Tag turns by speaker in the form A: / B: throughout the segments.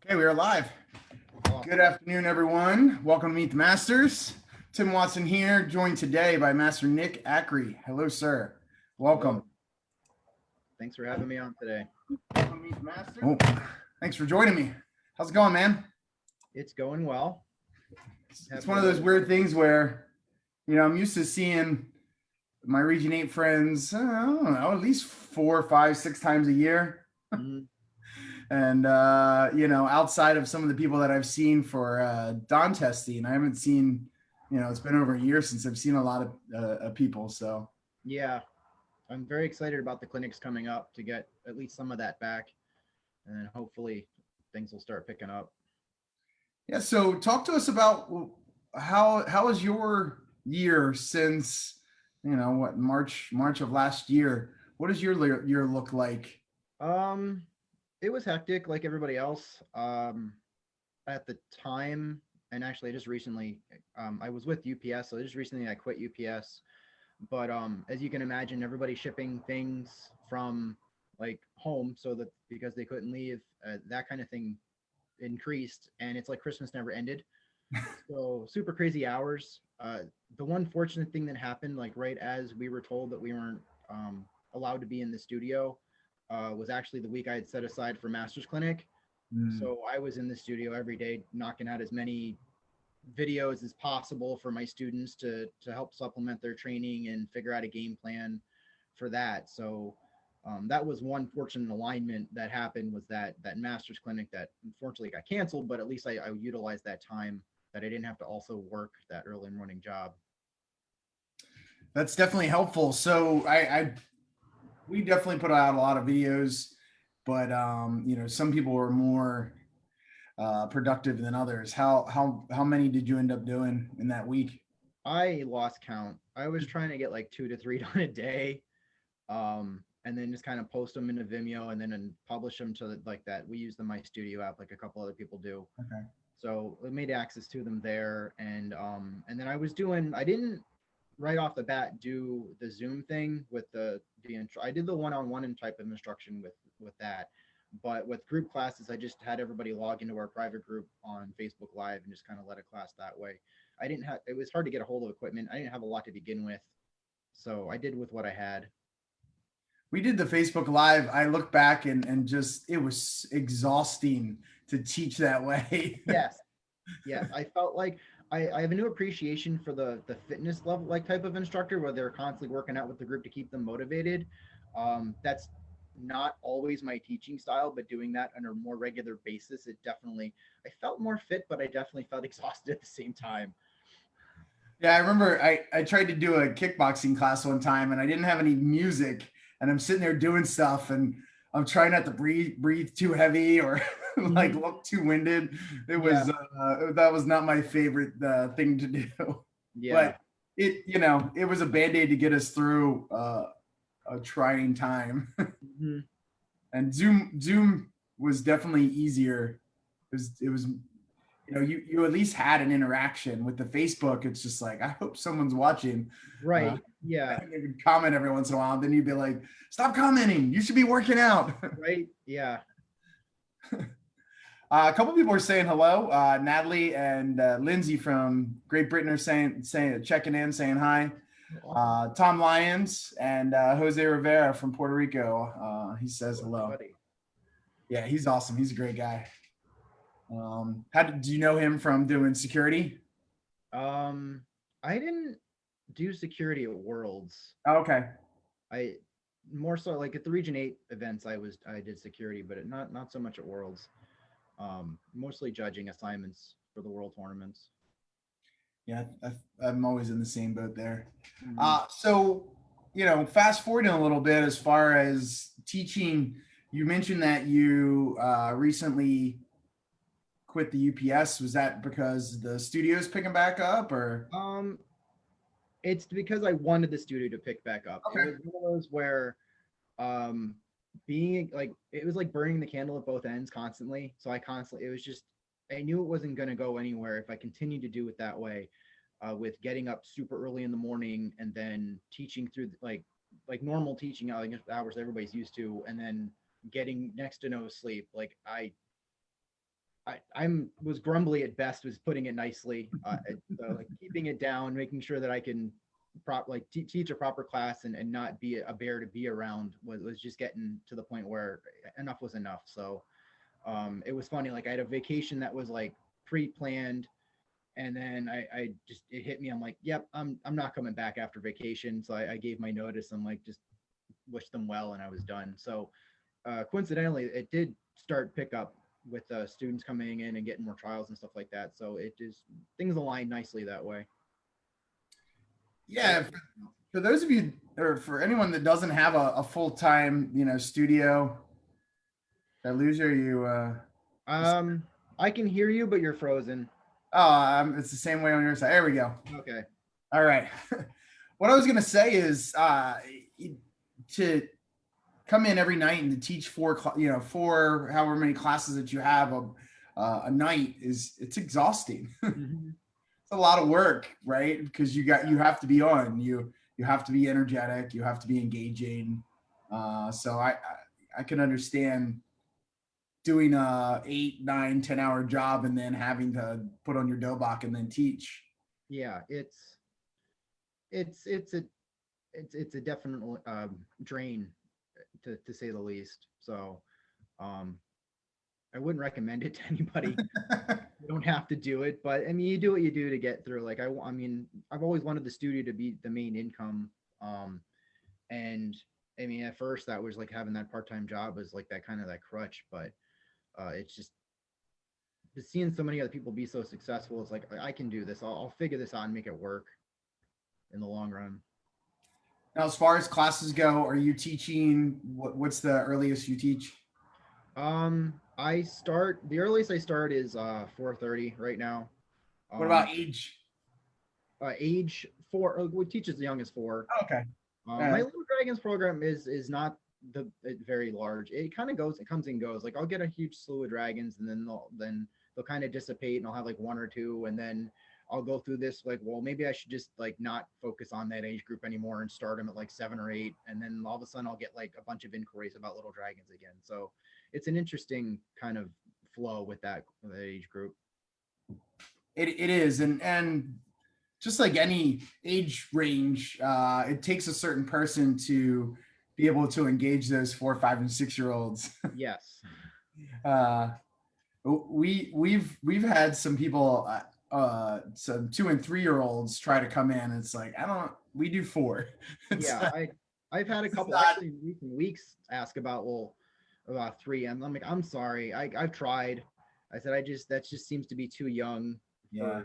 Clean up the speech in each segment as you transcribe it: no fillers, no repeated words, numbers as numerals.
A: Okay, we are live.
B: Awesome.
A: Good afternoon, everyone. Welcome to Meet the Masters. Tim Watson here, joined today by Master Nick Acri. Hello, sir. Welcome.
B: Hello. Thanks for having me on today.
A: Welcome to Meet the Masters. Oh, thanks for joining me. How's it going, man?
B: It's going well.
A: It's one of those weird things where, I'm used to seeing my Region 8 friends, I don't know, at least 4, 5, 6 times a year. And, outside of some of the people that I've seen for dawn testing, I haven't seen, it's been over a year since I've seen a lot of people. So,
B: yeah, I'm very excited about the clinics coming up to get at least some of that back. And then hopefully things will start picking up.
A: Yeah. So talk to us about how was your year since, March of last year. What does your year look like?
B: It was hectic like everybody else. At the time, and actually just recently, I was with UPS, so just recently I quit UPS. But as you can imagine, everybody shipping things from like home, so that because they couldn't leave, that kind of thing increased, and it's like Christmas never ended. So super crazy hours. The one fortunate thing that happened, like right as we were told that we weren't allowed to be in the studio, was actually the week I had set aside for Master's Clinic. So I was in the studio every day, knocking out as many videos as possible for my students to help supplement their training and figure out a game plan for that. So that was one fortunate alignment that happened, was that Master's Clinic that unfortunately got canceled, but at least I utilized that time that I didn't have to also work that early morning job.
A: That's definitely helpful. So we definitely put out a lot of videos, but some people were more productive than others. How many did you end up doing in that week?
B: I lost count. I was trying to get like 2 to 3 done a day, and then just kind of post them into Vimeo and publish them to like that. We use the My Studio app like a couple other people do.
A: Okay.
B: So it made access to them there, and then I didn't right off the bat do the Zoom thing with the intro. I did the one-on-one type of instruction with that, but with group classes, I just had everybody log into our private group on Facebook Live and just kind of led a class that way. I didn't have. It was hard to get a hold of equipment. I didn't have a lot to begin with, so I did with what I had.
A: We did the Facebook Live. I look back and just, it was exhausting to teach that way.
B: Yes. Yes. I felt like I have a new appreciation for the fitness level like type of instructor where they're constantly working out with the group to keep them motivated. That's not always my teaching style, but doing that on a more regular basis, I felt more fit, but I definitely felt exhausted at the same time.
A: Yeah, I remember I tried to do a kickboxing class one time and I didn't have any music, and I'm sitting there doing stuff and I'm trying not to breathe too heavy or like look too winded. It was that was not my favorite thing to do.
B: Yeah.
A: But it was a band-aid to get us through a trying time.
B: Mhm.
A: And Zoom was definitely easier. It was you at least had an interaction. With the Facebook, it's just like, I hope someone's watching.
B: Right. Yeah.
A: They would comment every once in a while. Then you'd be like, stop commenting. You should be working out.
B: Right. Yeah.
A: A couple people are saying hello. Natalie and Lindsay from Great Britain are saying checking in, saying hi. Tom Lyons and Jose Rivera from Puerto Rico. He says hello.
B: Buddy.
A: Yeah, he's awesome. He's a great guy. Do you know him from doing security?
B: I didn't do security at Worlds.
A: Oh, okay.
B: I more so like at the Region 8 events I did security, but not so much at Worlds. Mostly judging assignments for the world tournaments.
A: Yeah, I'm always in the same boat there.
B: Mhm.
A: So, fast forwarding a little bit as far as teaching, you mentioned that you recently quit the UPS. Was that because the studio's picking back up, or?
B: It's because I wanted the studio to pick back up.
A: Okay.
B: It was one of those where um being like it was like burning the candle at both ends constantly. So it was just I knew it wasn't going to go anywhere if I continued to do it that way, with getting up super early in the morning and then teaching through like normal teaching hours everybody's used to, and then getting next to no sleep. Like I'm was grumbly at best, was putting it nicely. So like keeping it down, making sure that I can teach a proper class and not be a bear to be around was just getting to the point where enough was enough. So it was funny. Like I had a vacation that was like pre-planned, and then I just it hit me. I'm like, yep, I'm not coming back after vacation. So I gave my notice. I'm like, just wished them well, and I was done. So coincidentally, it did start pick up with students coming in and getting more trials and stuff like that. So it just things align nicely that way.
A: Yeah, for those of you, or for anyone that doesn't have a full-time, studio, did I lose you? Are you,
B: I can hear you, but you're frozen.
A: it's the same way on your side. There we go.
B: Okay.
A: All right. What I was going to say is to come in every night and to teach four however many classes that you have a night it's exhausting.
B: Mm-hmm.
A: It's a lot of work, right? Because you have to be on, you have to be energetic, you have to be engaging. So I can understand doing a 8, 9, 10 hour job and then having to put on your dobok and then teach.
B: Yeah, it's a definite drain to say the least. So I wouldn't recommend it to anybody. You don't have to do it, but I mean, you do what you do to get through. Like I mean, I've always wanted the studio to be the main income. And I mean, at first that was like having that part-time job was like that kind of that crutch, but it's just seeing so many other people be so successful. It's like, I can do this. I'll figure this out and make it work in the long run.
A: Now, as far as classes go, are you teaching? What's the earliest you teach?
B: The earliest I start is 4:30 right now.
A: What about age?
B: Age 4, we teach as young as 4.
A: Oh, okay.
B: My Little Dragons program is not very large. It kind of goes, it comes and goes. Like I'll get a huge slew of dragons, and then they'll kind of dissipate, and I'll have like 1 or 2, and then I'll go through this like, well, maybe I should just like not focus on that age group anymore and start them at like 7 or 8, and then all of a sudden I'll get like a bunch of inquiries about Little Dragons again. So it's an interesting kind of flow with that age group.
A: It is, and just like any age range, it takes a certain person to be able to engage those 4, 5, and 6-year-olds.
B: Yes.
A: We've had some people, some 2 and 3-year-olds try to come in. It's like, we do 4.
B: Yeah, I've had a couple actually in recent weeks ask about 3. I'm like, I'm sorry, I've tried. I said that just seems to be too young.
A: Yeah.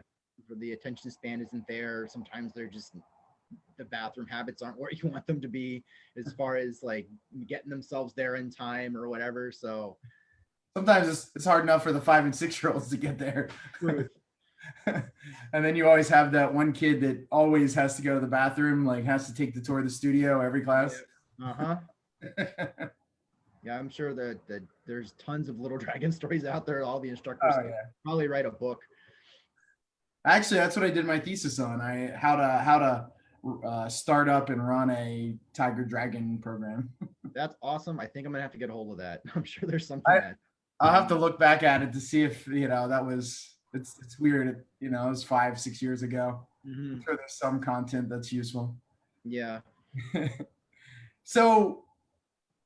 B: For the attention span isn't there. Sometimes they're just, the bathroom habits aren't where you want them to be as far as like getting themselves there in time or whatever. So
A: sometimes it's hard enough for the 5 and 6-year-olds to get there.
B: Truth.
A: And then you always have that one kid that always has to go to the bathroom, like has to take the tour of the studio every class.
B: Uh-huh. Yeah, I'm sure that there's tons of Little Dragon stories out there. All the instructors probably write a book.
A: Actually, that's what I did my thesis on. How to start up and run a Tiger Dragon program. That's
B: awesome. I think I'm gonna have to get a hold of that. I'm sure there's something
A: I'll have to look back at it to see if that was. It's weird. It was 5, 6 years ago.
B: Mm-hmm.
A: I'm sure there's some content that's useful.
B: Yeah.
A: So,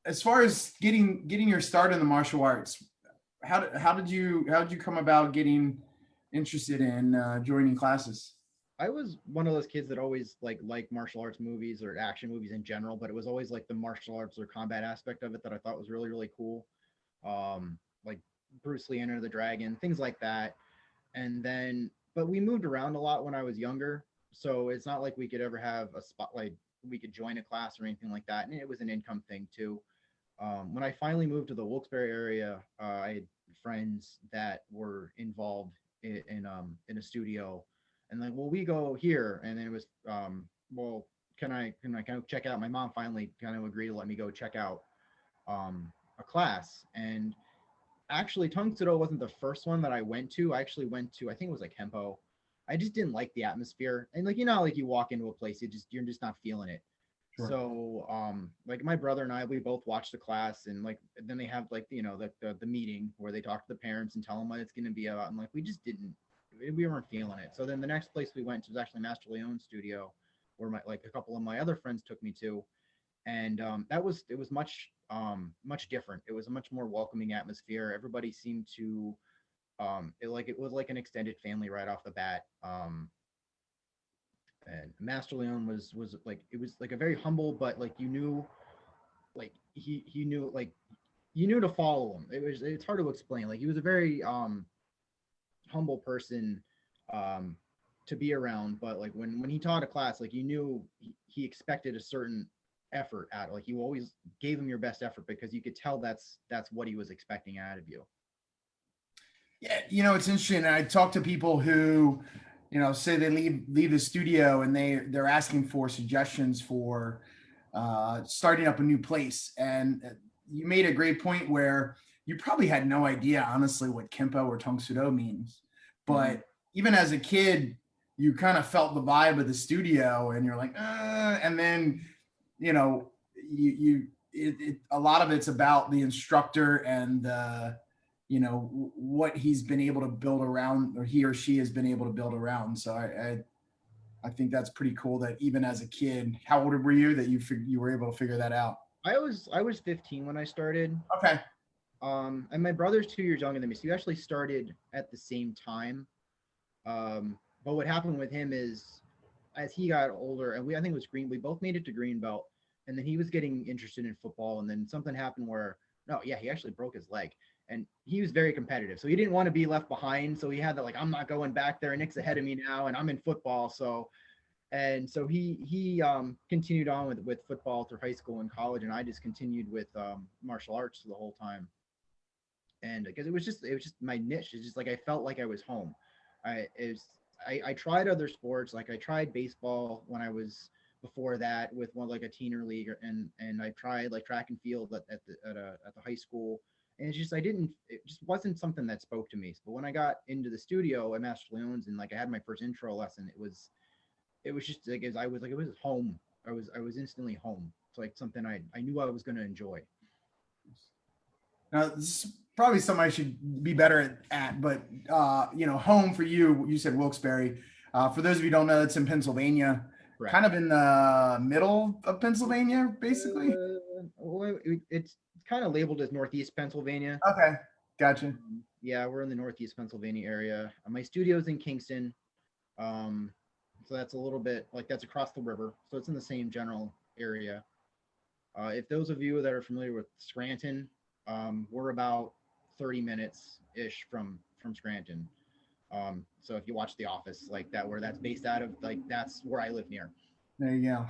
A: as far as getting your start in the martial arts, how did you come about getting interested in joining classes?
B: I was one of those kids that always like martial arts movies or action movies in general, but it was always like the martial arts or combat aspect of it that I thought was really, really cool. Like Bruce Lee, Enter the Dragon, things like that. And then, but we moved around a lot when I was younger, so it's not like we could ever have a spotlight. We could join a class or anything like that, and it was an income thing too. When I finally moved to the Wilkes-Barre area, I had friends that were involved in a studio, and like, well, we go here, and then it was, well, can I kind of check out? My mom finally kind of agreed to let me go check out a class. And actually, Tong Soo Do wasn't the first one that I went to. I actually went to, I think it was like Kempo. I just didn't like the atmosphere, and like like you walk into a place, you're just not feeling it.
A: Sure.
B: So like my brother and I, we both watched the class, and like then they have like, you know, the meeting where they talk to the parents and tell them what it's going to be about, and like we just didn't, we weren't feeling it. So then the next place we went to was actually Master Leone's studio, where my, like a couple of my other friends took me to, and that was, it was much different. It was a much more welcoming atmosphere. Everybody seemed to it was like an extended family right off the bat. And Master Leone was like, it was like a very humble, but like you knew, like he knew, like you knew to follow him. It's hard to explain. Like he was a very humble person um to be around, but like when he taught a class, like you knew he expected a certain effort out. Like you always gave him your best effort because you could tell that's what he was expecting out of you.
A: Yeah, it's interesting. I talk to people who, say they leave the studio and they're asking for suggestions for starting up a new place. And you made a great point where you probably had no idea, honestly, what Kempo or Tong Sudo means. But even as a kid, you kind of felt the vibe of the studio, and you're like, and then, a lot of it's about the instructor and what he's been able to build around, or he or she has been able to build around. So I think that's pretty cool that even as a kid, how old were you that you were able to figure that out?
B: I was 15 when I started.
A: Okay.
B: And my brother's 2 years younger than me, so he actually started at the same time. But what happened with him is, as he got older, and I think it was green, we both made it to green belt, and then he was getting interested in football, and then something happened where, no, yeah, he actually broke his leg, and he was very competitive, so he didn't want to be left behind, so he had that, like, I'm not going back there, Nick's ahead of me now, and I'm in football, so. And so he continued on with football through high school and college, and I just continued with martial arts the whole time. And because it was just my niche. It's just like I felt like I was home. I tried other sports, like I tried baseball when I was before that with one, like a teener league, and I tried like track and field at the high school, and it's just it just wasn't something that spoke to me. But when I got into the studio at Master Leone's, and like I had my first intro lesson, it was just like, as I was like, it was home. I was instantly home. It's like something I knew I was going to enjoy.
A: Now, this is probably something I should be better at, but home for you, you said Wilkes-Barre. For those of you who don't know, it's in Pennsylvania,
B: Correct.
A: kind of in the middle of Pennsylvania, basically.
B: Well, it's kind of labeled as Northeast Pennsylvania.
A: Okay, gotcha.
B: Yeah, we're in the Northeast Pennsylvania area. My studio's in Kingston. Um, so that's a little bit like, that's across the river. So it's in the same general area. If those of you that are familiar with Scranton, we're about 30 minutes ish from Scranton. So if you watch The Office, like that, where that's based out of, like that's where I live near.
A: There you go.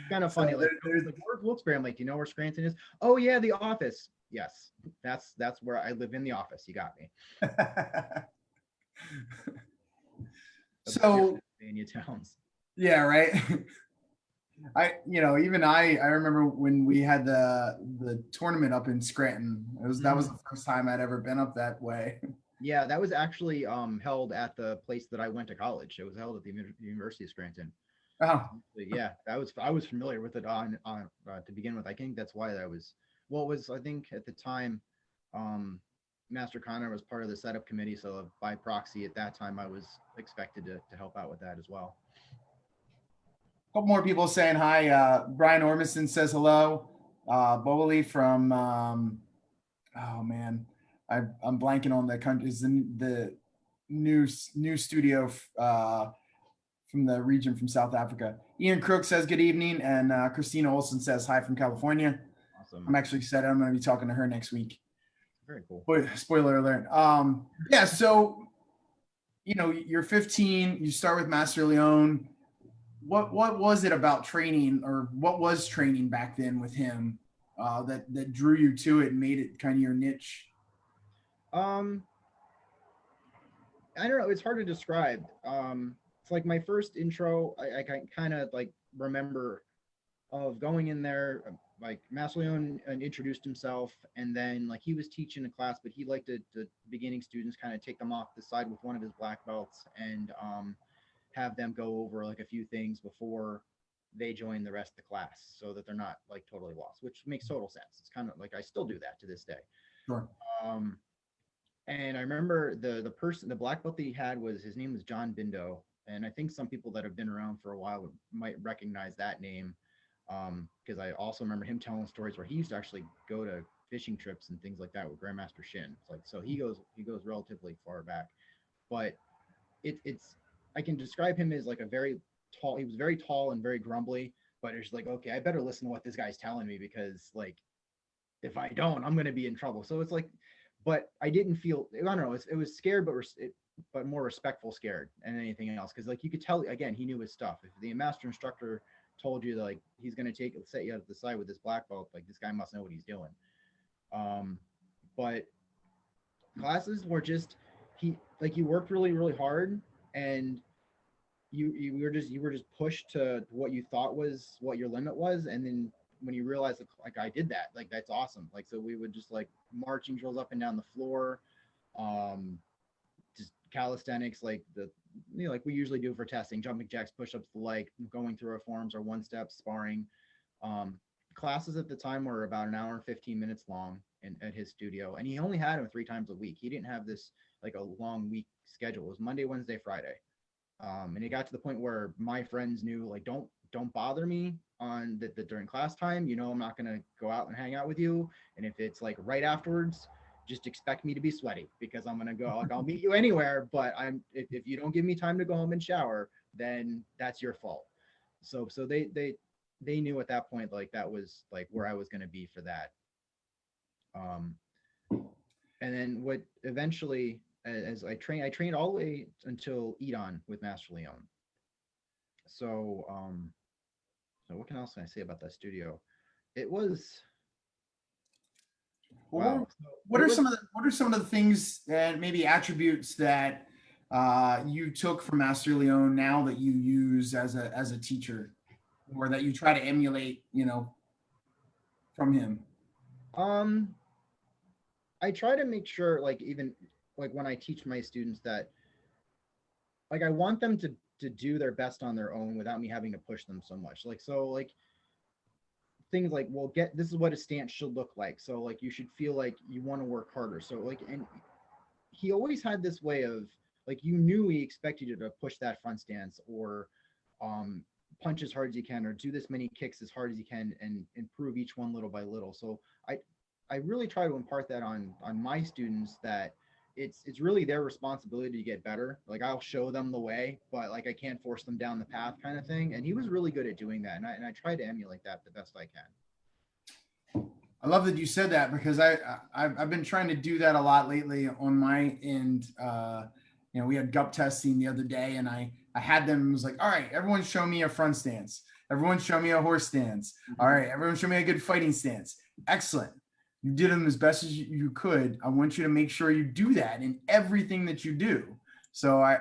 B: Kind of funny,
A: So
B: like, where's Wilkes-Barre? I'm like, do you know where Scranton is? Oh yeah, The Office. Yes, that's where I live, in The Office. You got me.
A: So
B: Pennsylvania towns.
A: yeah, right. I remember when we had the tournament up in Scranton. That was the first time I'd ever been up that way.
B: Yeah, that was actually held at the place that I went to college. It was held at the University of Scranton.
A: Oh,
B: But yeah, I was familiar with it on to begin with. I think that's why that was, well, it was, I think at the time, Master Conrad was part of the setup committee, so by proxy at that time I was expected to help out with that as well.
A: a couple more people saying hi. Brian Ormison says hello. Bowley from oh man, I'm blanking on the country. Is the new studio from the region from South Africa. Ian Crook says good evening, and Christina Olson says hi from California.
B: Awesome.
A: I'm actually excited. I'm going to be talking to her next week.
B: Very cool.
A: Spoiler alert. Yeah. So, you're 15. You start with Master Leone. What was it about training, or what was training back then with him that drew you to it and made it kind of your niche?
B: I don't know. It's hard to describe. It's like my first intro. I kind of like remember of going in there. Like Master Leone introduced himself, and then like he was teaching a class, but he liked the beginning students kind of take them off the side with one of his black belts and have them go over like a few things before they join the rest of the class so that they're not like totally lost, which makes total sense. It's kind of like I still do that to this day.
A: Sure.
B: Um, and I remember the black belt that he had was, his name was John Bindo, and I think some people that have been around for a while might recognize that name, because I also remember him telling stories where he used to actually go to fishing trips and things like that with Grandmaster Shin. It's like, so he goes relatively far back, but it's I can describe him as like a very tall. He was very tall and very grumbly, but it's like, okay, I better listen to what this guy's telling me, because like if I don't, I'm gonna be in trouble. So it's like, but I didn't feel, I don't know, it was scared, but more respectful scared than anything else, because like you could tell again he knew his stuff. If the master instructor told you like he's gonna set you out to the side with this black belt, like this guy must know what he's doing. But classes were just, he worked really really hard, and you were just pushed to what you thought was what your limit was, and then when you realize like I did that, like that's awesome. Like so we would just like marching drills up and down the floor, um just calisthenics, like like we usually do for testing, jumping jacks, push-ups, the like going through our forms or one step sparring. um Classes at the time were about an hour and 15 minutes long at his studio, and he only had them 3 times a week. He didn't have this like a long week schedule. It was Monday, Wednesday, Friday. And it got to the point where my friends knew like don't bother me on the during class time. I'm not gonna go out and hang out with you. And if it's like right afterwards, just expect me to be sweaty, because I'm gonna go. Like, I'll meet you anywhere, but if you don't give me time to go home and shower, then that's your fault. So they knew at that point like that was like where I was gonna be for that. Um, and then what eventually, as I trained all the way until Edon with Master Leon. So so what else can I say about that studio? It was,
A: Well,
B: wow.
A: what are some of the things that maybe attributes that you took from Master Leon now that you use as a teacher, or that you try to emulate, from him?
B: Um, I try to make sure, like even like when I teach my students, that like I want them to do their best on their own without me having to push them so much. Like so like things like, well, this is what a stance should look like. So like you should feel like you want to work harder. So like, and he always had this way of like, you knew he expected you to push that front stance, or punch as hard as you can, or do this many kicks as hard as you can, and improve each one little by little. So I really try to impart that on my students, that it's really their responsibility to get better. Like I'll show them the way, but like I can't force them down the path, kind of thing. And he was really good at doing that, and I try to emulate that the best I can.
A: I love that you said that, because I've been trying to do that a lot lately on my end. We had GUP testing the other day, and I had them, was like, all right, everyone show me a front stance. Everyone show me a horse stance.
B: Mm-hmm.
A: All right, everyone show me a good fighting stance. Excellent. You did them as best as you could. I want you to make sure you do that in everything that you do. So I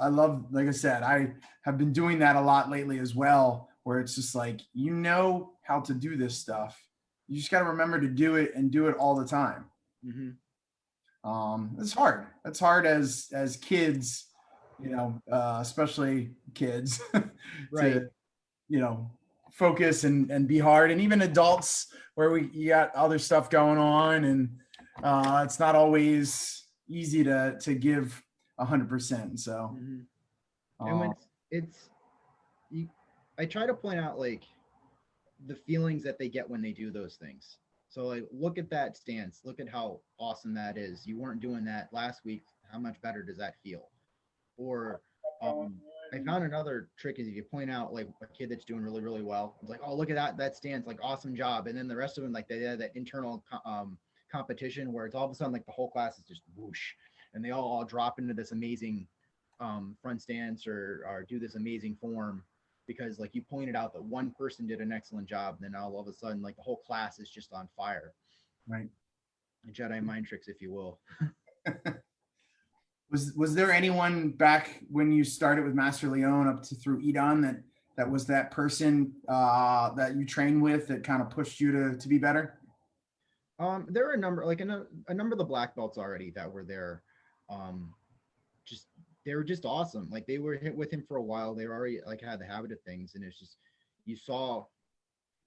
A: love, like I said, I have been doing that a lot lately as well, where it's just like, how to do this stuff. You just got to remember to do it, and do it all the time.
B: Mm-hmm.
A: It's hard. It's hard as kids, especially kids,
B: Right.
A: to, focus and be hard. And even adults, where you got other stuff going on, and it's not always easy to give 100%. So,
B: mm-hmm. And when I try to point out like the feelings that they get when they do those things. So like, look at that stance. Look at how awesome that is. You weren't doing that last week. How much better does that feel? Or I found another trick is, if you point out like a kid that's doing really really well, it's like, oh, look at that stance, like awesome job. And then the rest of them, like they have that internal competition where it's all of a sudden like the whole class is just whoosh, and they all drop into this amazing front stance, or do this amazing form, because like you pointed out that one person did an excellent job, and then all of a sudden like the whole class is just on fire.
A: right.
B: Jedi mind tricks, if you will.
A: Was there anyone back when you started with Master Leon up to through Edon that was that person that you trained with that kind of pushed you to be better?
B: There were a number, like a number of the black belts already that were there. Just they were just awesome. Like they were hit with him for a while. They were already like had the habit of things, and it's just you saw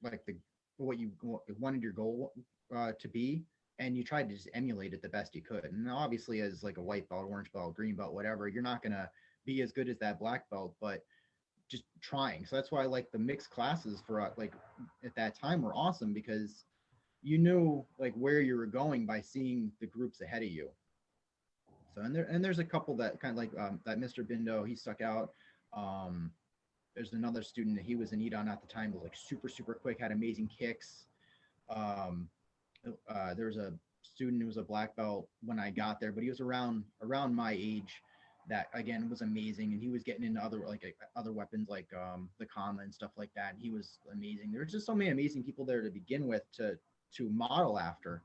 B: like the what you wanted your goal to be, and you tried to just emulate it the best you could. And obviously, as like a white belt, orange belt, green belt, whatever, you're not gonna be as good as that black belt, but just trying. So that's why I like the mixed classes for like at that time were awesome because you knew like where you were going by seeing the groups ahead of you. So there's a couple that kind of like that Mr. Bindo, he stuck out. Um, there's another student that he was an Edon at the time, was like super quick, had amazing kicks. Um, there's a student who was a black belt when I got there, but he was around my age. That again was amazing, and he was getting into other like other weapons like the Kama and stuff like that. And he was amazing. There was just so many amazing people there to begin with to model after,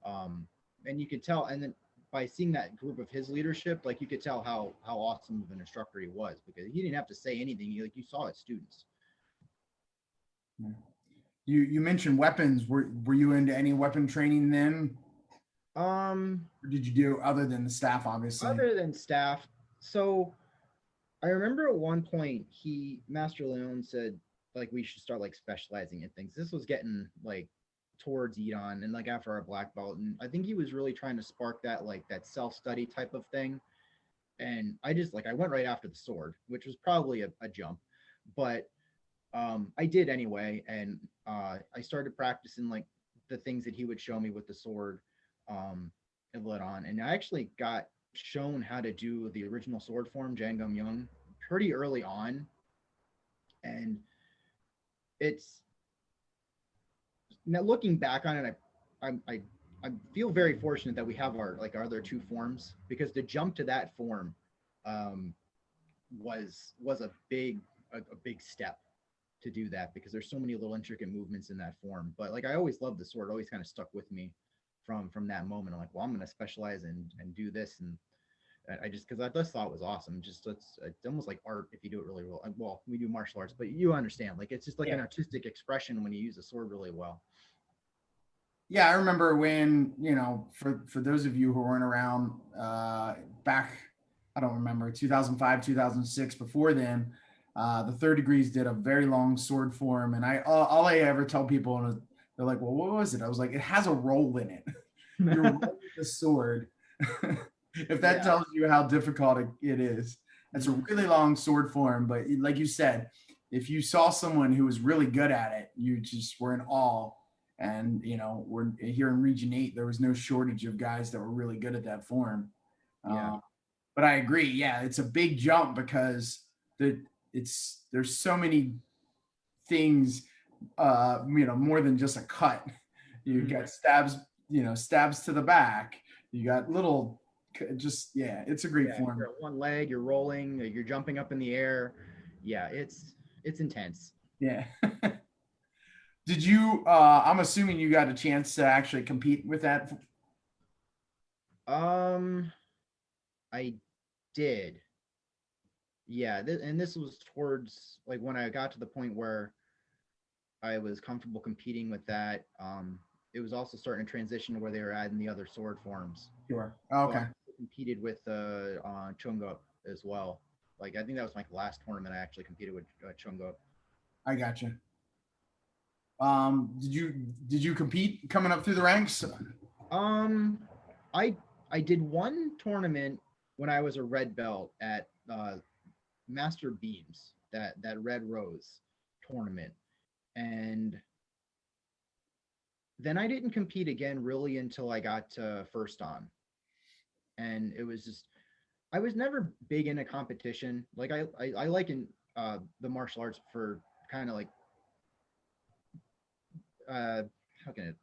B: and you could tell. And then by seeing that group of his leadership, like you could tell how awesome of an instructor he was because he didn't have to say anything. Like you saw his students.
A: You mentioned weapons. Were you into any weapon training then? Or did you do other than the staff, obviously?
B: Other than staff, so I remember at one point Master Leon said like we should start like specializing in things. This was getting like towards Edon and like after our black belt, and I think he was really trying to spark that like that self-study type of thing. And I just like I went right after the sword, which was probably a jump, but I did anyway, and I started practicing like the things that he would show me with the sword, and let on, and I actually got shown how to do the original sword form, Jangum Young, pretty early on, and it's now looking back on it, I feel very fortunate that we have our like our other two forms because the jump to that form um, was a big step to do that because there's so many little intricate movements in that form. But like I always loved the sword, always kind of stuck with me from that moment. I'm like, well, I'm going to specialize and do this, and I just because I just thought it was awesome. Just it's almost like art if you do it really well. Well, we do martial arts, but you understand, like it's just like an artistic expression when you use a sword really well.
A: Yeah, I remember when, for those of you who weren't around back, I don't remember, 2005, 2006, before then, the Third Degrees did a very long sword form. And all I ever tell people, is they're like, well, what was it? I was like, it has a roll in it. You're rolling the sword. If that tells you how difficult it is. It's a really long sword form. But like you said, if you saw someone who was really good at it, you just were in awe. And, we're here in Region 8, there was no shortage of guys that were really good at that form.
B: Yeah.
A: But I agree. Yeah, it's a big jump because there's so many things, more than just a cut. You got stabs, stabs to the back. You got little, it's a great form.
B: You're at one leg, you're rolling, you're jumping up in the air. Yeah, it's intense.
A: Yeah. Did you, I'm assuming you got a chance to actually compete with that?
B: I did. Yeah, and this was towards like when I got to the point where I was comfortable competing with that. It was also starting to transition to where they were adding the other sword forms.
A: Sure. Okay.
B: So I competed with Chungup as well. Like I think that was my last tournament I actually competed with Chungup.
A: I gotcha. Did you compete coming up through the ranks?
B: I did one tournament when I was a red belt at Master Beams, that Red Rose tournament, and then I didn't compete again really until I got to first on, and it was just I was never big into competition. Like I like in the martial arts for kind of like how can it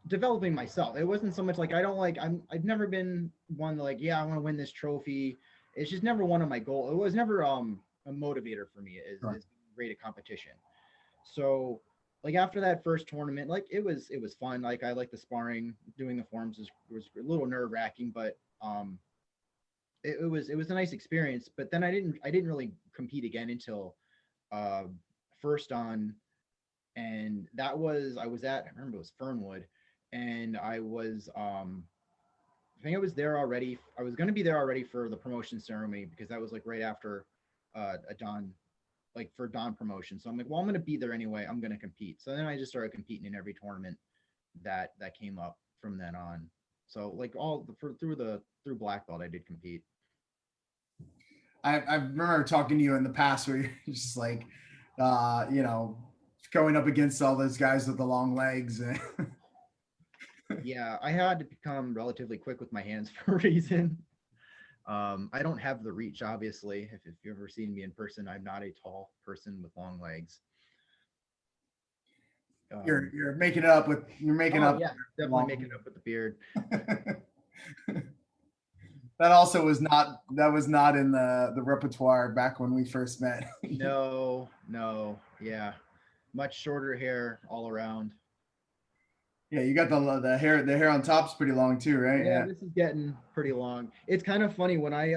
B: developing myself. It wasn't so much like I've never been one like, yeah, I want to win this trophy. It's just never one of my goals. It was never a motivator for me is great at competition. So like after that first tournament, like it was fun. Like I like the sparring, doing the forms was a little nerve wracking, but it was a nice experience. But then I didn't really compete again until first on, and that was I remember it was Fernwood, and I was I think I was there already. I was going to be there already for the promotion ceremony because that was like right after a Don, like for Don promotion. So I'm like, well, I'm going to be there anyway. I'm going to compete. So then I just started competing in every tournament that came up from then on. So like through black belt, I did compete.
A: I remember talking to you in the past where you're just like, you know, going up against all those guys with the long legs.
B: Yeah, I had to become relatively quick with my hands for a reason. I don't have the reach, obviously. If you've ever seen me in person, I'm not a tall person with long legs.
A: You're making it up with
B: Yeah, definitely making it up with the beard.
A: That also was not in the repertoire back when we first met.
B: No, yeah, much shorter hair all around.
A: Yeah, you got the hair on top's pretty long too, right?
B: Yeah, this is getting pretty long. It's kind of funny when I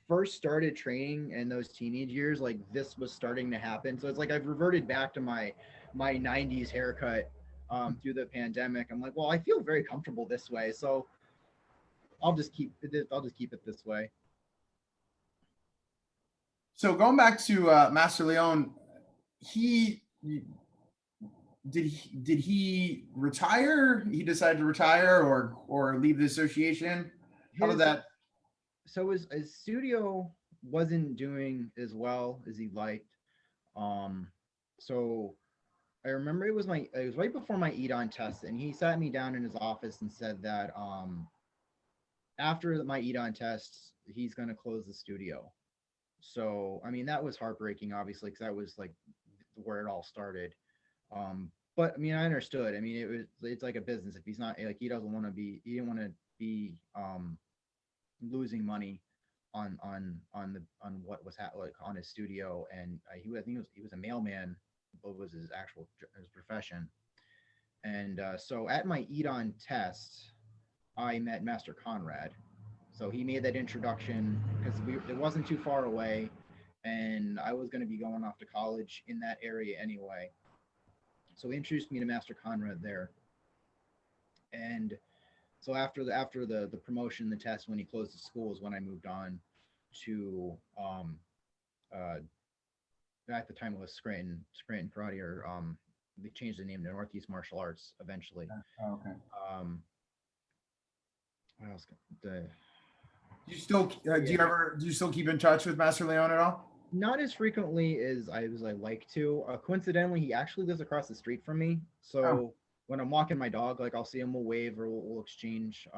B: first started training in those teenage years, like this was starting to happen. So it's like I've reverted back to my 90s haircut through the pandemic. I'm like, well, I feel very comfortable this way, so I'll just keep it this way.
A: So going back to Master Leon, he did he retire? He decided to retire or leave the association? How did that?
B: So his studio wasn't doing as well as he liked. So I remember it was right before my EDON test, and he sat me down in his office and said that after my EDON test, he's gonna close the studio. So I mean that was heartbreaking, obviously, because that was like where it all started. But I mean I understood. I mean it's like a business. If he's not like he didn't want to be losing money on what was like on his studio, and I think he was a mailman. What was his profession? And so at my EDON test, I met Master Conrad. So he made that introduction because it wasn't too far away, and I was going to be going off to college in that area anyway. So he introduced me to Master Conrad there. And so after the promotion, the test, when he closed the school, is when I moved on to at the time it was Scranton Karate, or they changed the name to Northeast Martial Arts eventually.
A: Oh, okay.
B: What else?
A: Do you still do you still keep in touch with Master Leon at all?
B: Not as frequently as I like to. Coincidentally, he actually lives across the street from me. So when I'm walking my dog, like I'll see him, we'll wave, or we'll exchange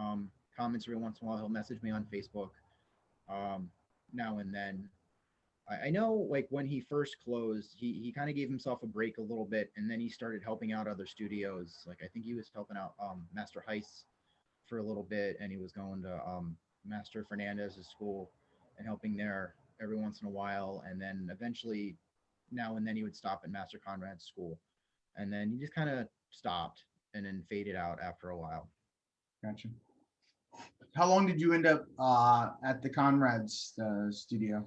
B: comments every once in a while. He'll message me on Facebook now and then. I know, like when he first closed, he kind of gave himself a break a little bit, and then he started helping out other studios. Like I think he was helping out Master Heiss for a little bit, and he was going to Master Fernandez's school and helping there every once in a while. And then eventually, now and then, he would stop at Master Conrad's school, and then he just kind of stopped and then faded out after a while.
A: Gotcha. How long did you end up at the Conrad's studio?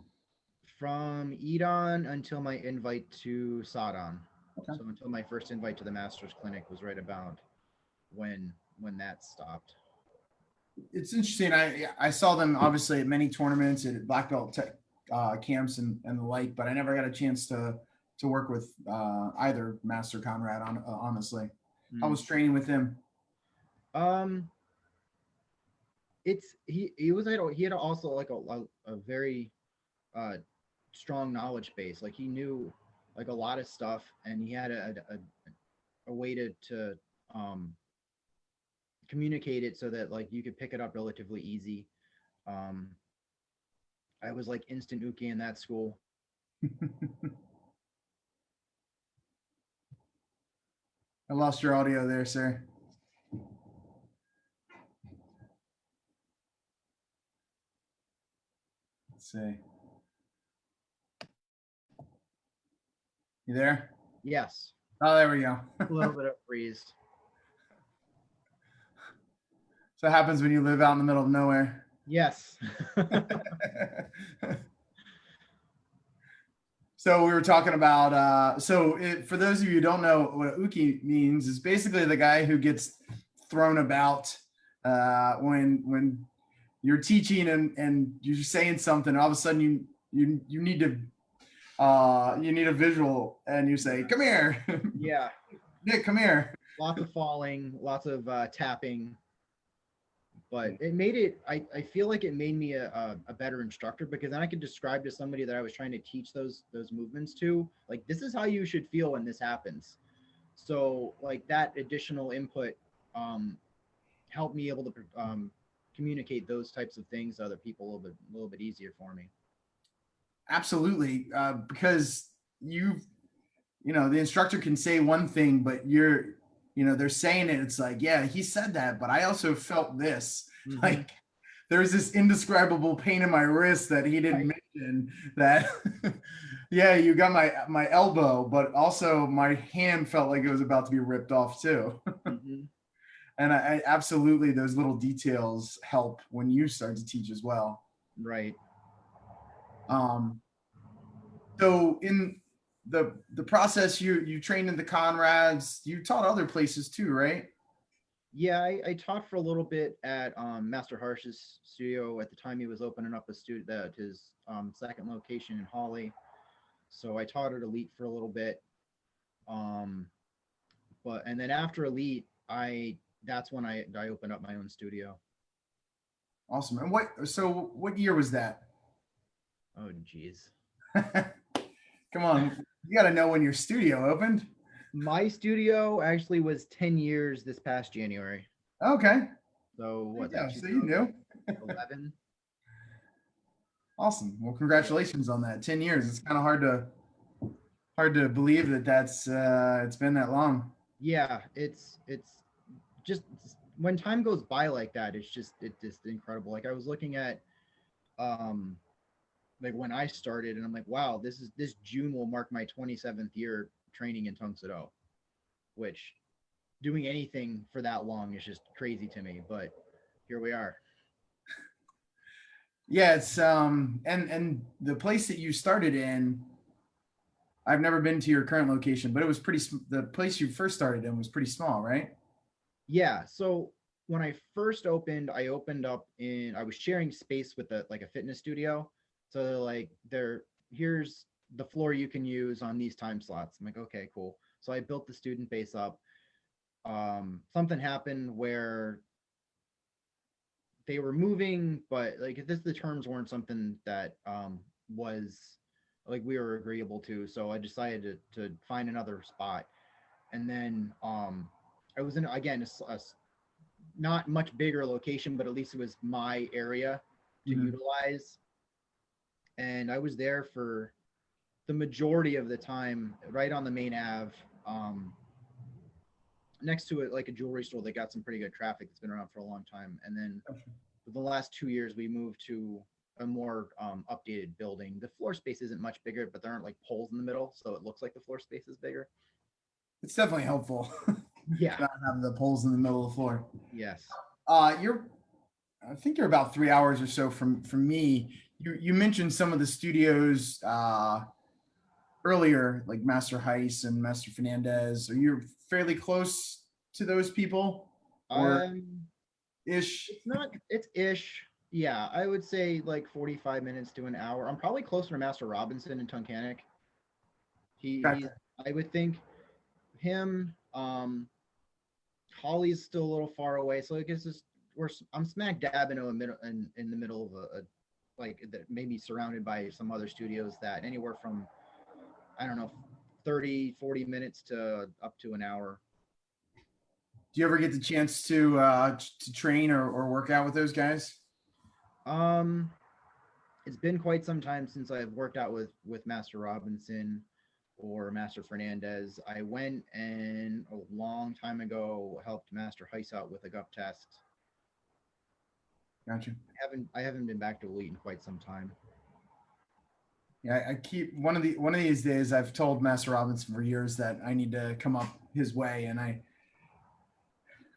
B: From EDON until my invite to Sadan.
A: Okay.
B: So until my first invite to the Masters Clinic was right about when that stopped.
A: It's interesting. I saw them obviously at many tournaments at black belt camps and the like, but I never got a chance to work with either Master Conrad. Honestly, I was training with him.
B: He had also like a very strong knowledge base. Like he knew like a lot of stuff, and he had a way to communicate it so that like you could pick it up relatively easy. I was like instant uke in that school.
A: I lost your audio there, sir. Let's see. You there?
B: Yes.
A: Oh, there we go.
B: A little bit of freeze.
A: So it happens when you live out in the middle of nowhere.
B: Yes.
A: So we were talking about, for those of you who don't know what uke means, is basically the guy who gets thrown about When you're teaching and you're saying something, all of a sudden you need to you need a visual, and you say, "Come here,
B: Yeah,
A: Nick, come here."
B: lots of falling, lots of tapping, but it made it. I feel like it made me a better instructor because then I could describe to somebody that I was trying to teach those movements to, like, this is how you should feel when this happens. So like that additional input um, helped me able to communicate those types of things to other people a little bit easier for me.
A: Absolutely, because the instructor can say one thing, but they're saying it. It's like, yeah, he said that, but I also felt this.
B: Mm-hmm.
A: Like, there's this indescribable pain in my wrist that he didn't
B: Right.
A: mention. That, yeah, you got my elbow, but also my hand felt like it was about to be ripped off too.
B: Mm-hmm.
A: And I absolutely, those little details help when you start to teach as well.
B: Right.
A: Um, So in the process, you trained in the Conrads, you taught other places too, right?
B: Yeah, I taught for a little bit at Master Harsh's studio at the time he was opening up a studio at his second location in Holly. So I taught at Elite for a little bit. Um, but and then after Elite, I that's when I opened up my own studio.
A: Awesome. And what year was that?
B: Oh geez.
A: Come on, you got to know when your studio opened.
B: My studio actually was 10 years this past January.
A: Okay,
B: So
A: there you
B: what's that,
A: go. So you knew.
B: 2011?
A: Awesome. Well,
B: Yeah.
A: congratulations on that. 10 years. It's kind of hard to believe that that's it's been that long.
B: Yeah, it's just when time goes by like that, it's just incredible. Like I was looking at um like when I started and I'm like, wow, this June will mark my 27th year training in Tung Sado, which doing anything for that long is just crazy to me, but here we are.
A: Yeah, it's and the place that you started in, I've never been to your current location, but it was the place you first started in was pretty small, right?
B: Yeah, so when I first opened, I was sharing space with a fitness studio. So they're like, here's the floor you can use on these time slots. I'm like, okay, cool. So I built the student base up. Something happened where they were moving, but like the terms weren't something that was like we were agreeable to. So I decided to find another spot. And then I was in again a not much bigger location, but at least it was my area to
A: Mhm.
B: utilize. And I was there for the majority of the time, right on the main Ave, next to it, like a jewelry store that got some pretty good traffic. That's been around for a long time. And then for the last 2 years, we moved to a more updated building. The floor space isn't much bigger, but there aren't like poles in the middle, so it looks like the floor space is bigger.
A: It's definitely helpful
B: Yeah.
A: not having the poles in the middle of the floor.
B: Yes.
A: You're I think you're about 3 hours or so from me. You mentioned some of the studios earlier, like Master Heiss and Master Fernandez. Are you fairly close to those people, or
B: Um,
A: ish?
B: it's not. It's ish. Yeah, I would say like 45 minutes to an hour. I'm probably closer to Master Robinson in Tunkhannock. He's.
A: Gotcha.
B: I would think him. Holly's still a little far away, so I guess I'm smack dab in the middle of a like that, maybe surrounded by some other studios that anywhere from I don't know 30-40 minutes to up to an hour.
A: Do you ever get the chance to train or work out with those guys?
B: Um, it's been quite some time since I've worked out with Master Robinson or Master Fernandez. I went and a long time ago helped Master Heiss out with a gut test.
A: Gotcha.
B: I haven't been back to Elite in quite some time.
A: Yeah, I keep one of these days. I've told Master Robinson for years that I need to come up his way, and I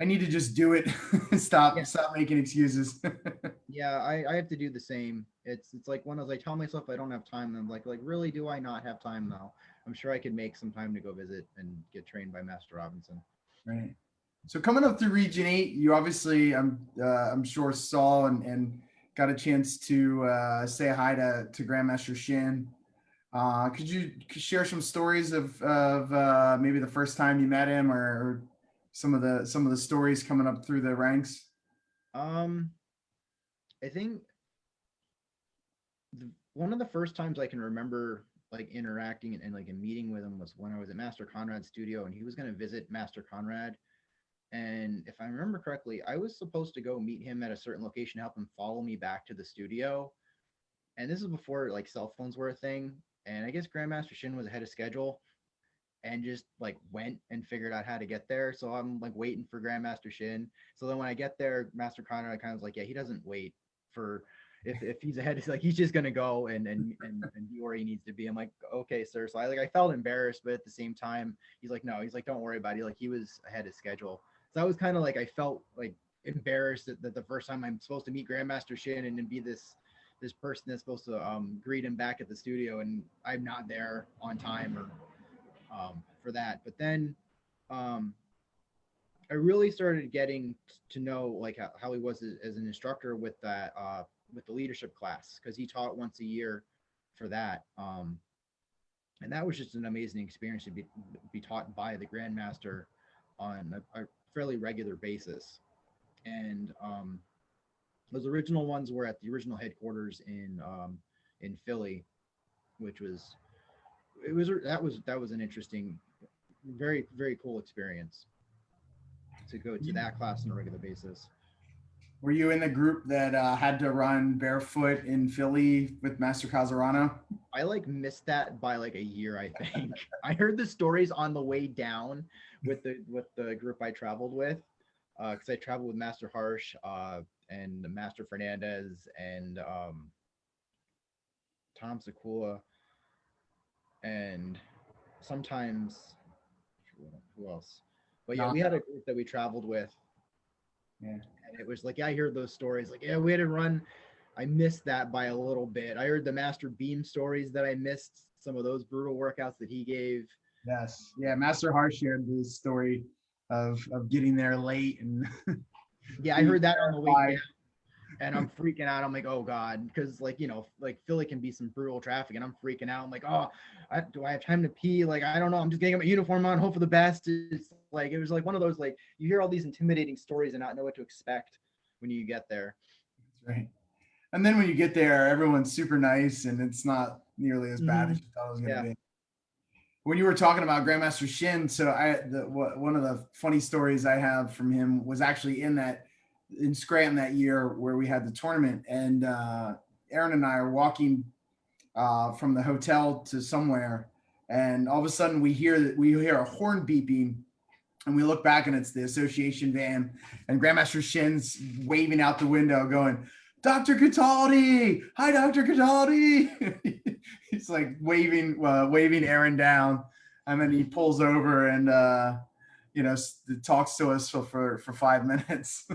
A: need to just do it.
B: Yeah,
A: Stop making excuses.
B: yeah, I have to do the same. It's like one of those I tell myself I don't have time, and I'm like really do I not have time now? I'm sure I could make some time to go visit and get trained by Master Robinson.
A: Right. So coming up through Region 8, you obviously, I'm sure saw and got a chance to say hi to Grandmaster Shin. Could you share some stories of maybe the first time you met him, or some of the stories coming up through the ranks?
B: Um, I think one of the first times I can remember like interacting and like a meeting with him was when I was at Master Conrad's studio and he was going to visit Master Conrad. And if I remember correctly, I was supposed to go meet him at a certain location, help him follow me back to the studio. And this is before like cell phones were a thing. And I guess Grandmaster Shin was ahead of schedule and just like went and figured out how to get there. So I'm like waiting for Grandmaster Shin. So then when I get there, Master Conrad kind of was like, yeah, he doesn't wait for if he's ahead, it's like he's just gonna go and be where he needs to be. I'm like, okay, sir. So I felt embarrassed, but at the same time, he's like, no, he's like, don't worry about it. Like he was ahead of schedule. So I was kind of like I felt like embarrassed that the first time I'm supposed to meet Grandmaster Shin and then be this person that's supposed to greet him back at the studio and I'm not there on time or for that. But then um, I really started getting to know like how he was as an instructor with the leadership class because he taught once a year for that. And that was just an amazing experience to be taught by the Grandmaster on a fairly regular basis. And those original ones were at the original headquarters in Philly, which was that was an interesting, very cool experience to go to that class on a regular basis.
A: Were you in the group that had to run barefoot in Philly with Master Casarano?
B: I like missed that by like a year, I think. I heard the stories on the way down with the group I traveled with, because I traveled with Master Harsh and Master Fernandez and Tom Sakula and sometimes who else? But yeah, we had a group that we traveled with.
A: Yeah.
B: And it was like, yeah, I heard those stories. Like, yeah, we had to run. I missed that by a little bit. I heard the Master Beam stories that I missed, some of those brutal workouts that he gave.
A: Yes. Yeah. Master Harsh shared the story of getting there late and
B: yeah, I heard that on the way down. And I'm freaking out. I'm like, oh God, because like like Philly can be some brutal traffic, and I'm freaking out. I'm like, oh, do I have time to pee? Like, I don't know. I'm just getting my uniform on, hope for the best. It's like it was like one of those like you hear all these intimidating stories and not know what to expect when you get there.
A: That's right. And then when you get there, everyone's super nice, and it's not nearly as bad as you thought it was going to be. When you were talking about Grandmaster Shin, so one of the funny stories I have from him was actually in Scranton that year where we had the tournament, and Aaron and I are walking from the hotel to somewhere, and all of a sudden we hear a horn beeping, and we look back and it's the association van, and Grandmaster Shin's waving out the window, going, "Dr. Cataldi, hi, Dr. Cataldi." He's like waving Aaron down, and then he pulls over and talks to us for 5 minutes.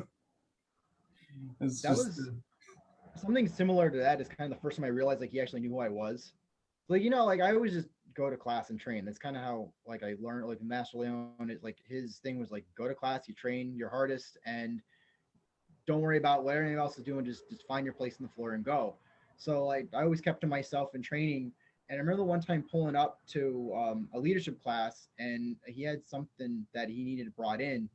B: That was something similar to that. Is kind of the first time I realized like he actually knew who I was. Like like I always just go to class and train. That's kind of how like I learned. Like Master Leon, it like his thing was like go to class, you train your hardest, and don't worry about what anyone else is doing. Just find your place on the floor and go. So like I always kept to myself in training. And I remember one time pulling up to a leadership class, and he had something that he needed brought in.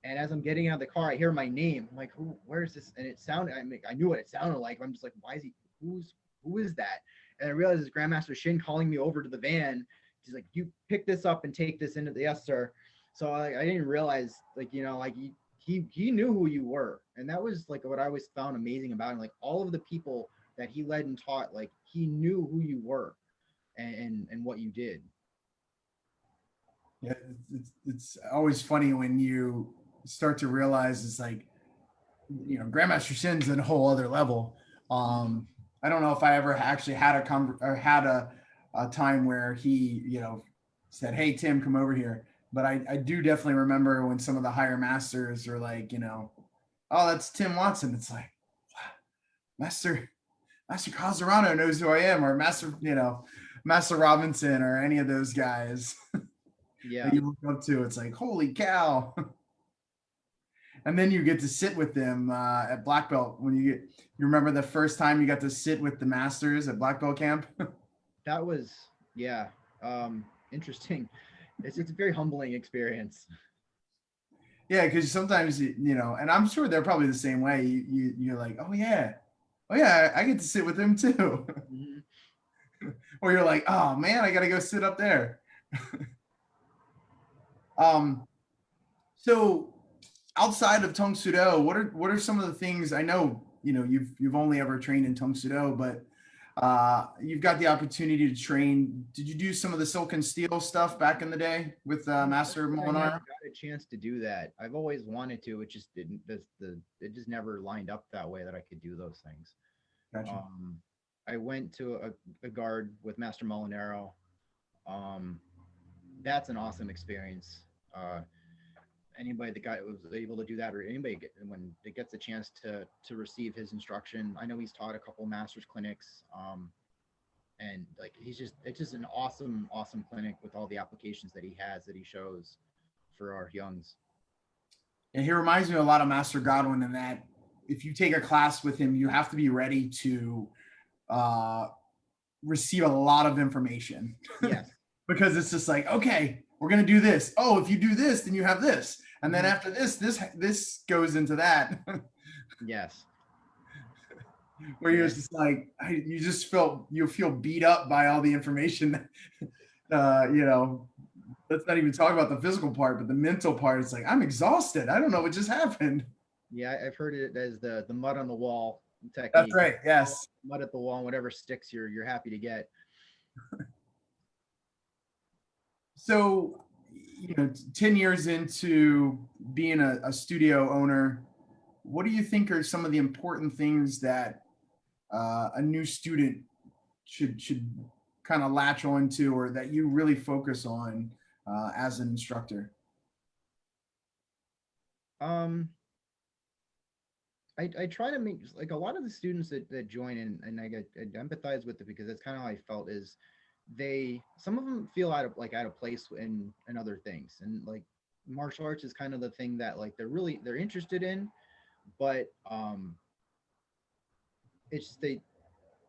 B: And as I'm getting out of the car, I hear my name. I'm like, where is this? And it sounded, I knew what it sounded like. I'm just like, why is he, who is that? And I realized it's Grandmaster Shin calling me over to the van. He's like, you pick this up and take this into the, yes, sir. So I didn't realize like, like he knew who you were. And that was like what I always found amazing about him. Like all of the people that he led and taught, like he knew who you were and what you did.
A: Yeah, it's always funny when you start to realize it's like, Grandmaster Shin's at a whole other level. I don't know if I ever actually had a time where he, said, "Hey, Tim, come over here." But I do definitely remember when some of the higher masters are like, "Oh, that's Tim Watson." It's like, wow, Master Casarano knows who I am, or Master Robinson, or any of those guys.
B: Yeah.
A: That you look up to. It's like, holy cow. And then you get to sit with them at black belt when you remember the first time you got to sit with the masters at black belt camp.
B: That was, yeah, interesting. It's a very humbling experience.
A: Yeah, because sometimes and I'm sure they're probably the same way. You're like, oh yeah, I get to sit with him too.
B: Mhm.
A: Or you're like, oh man, I got to go sit up there. um, so outside of Tong Sudo, what are some of the things I know? You've only ever trained in Tong Sudo, but you've got the opportunity to train. Did you do some of the Silk and Steel stuff back in the day with Master
B: I never
A: Molinar?
B: got a chance to do that. I've always wanted to. It just didn't. It just never lined up that way that I could do those things.
A: Gotcha.
B: Um, I went to a guard with Master Molinaro. Um, that's an awesome experience. Anybody that got was able to do that, or when it gets a chance to receive his instruction. I know he's taught a couple masters clinics. And like it's just an awesome clinic with all the applications that he has that he shows for our youngs.
A: And he reminds me a lot of Master Godwin in that if you take a class with him, you have to be ready to uh, receive a lot of information.
B: Yes.
A: Because it's just like, okay, we're gonna do this. Oh, if you do this, then you have this, and then
B: Mhm.
A: after this goes into that.
B: Yes.
A: Where you're
B: Yeah.
A: just like, you feel beat up by all the information. You know, let's not even talk about the physical part, but the mental part. It's like I'm exhausted. I don't know what just happened.
B: Yeah, I've heard it as the mud on the wall
A: That's
B: technique.
A: right. Yes.
B: Mud at the wall, and whatever sticks, you're happy to get.
A: So, 10 years into being a studio owner, what do you think are some of the important things that a new student should kind of latch onto, or that you really focus on as an instructor?
B: Um, I try to make like a lot of the students that join in, and I empathize with it because that's kind of how I felt is some of them feel out of place in other things, and like martial arts is kind of the thing that like they're interested in, but it's just they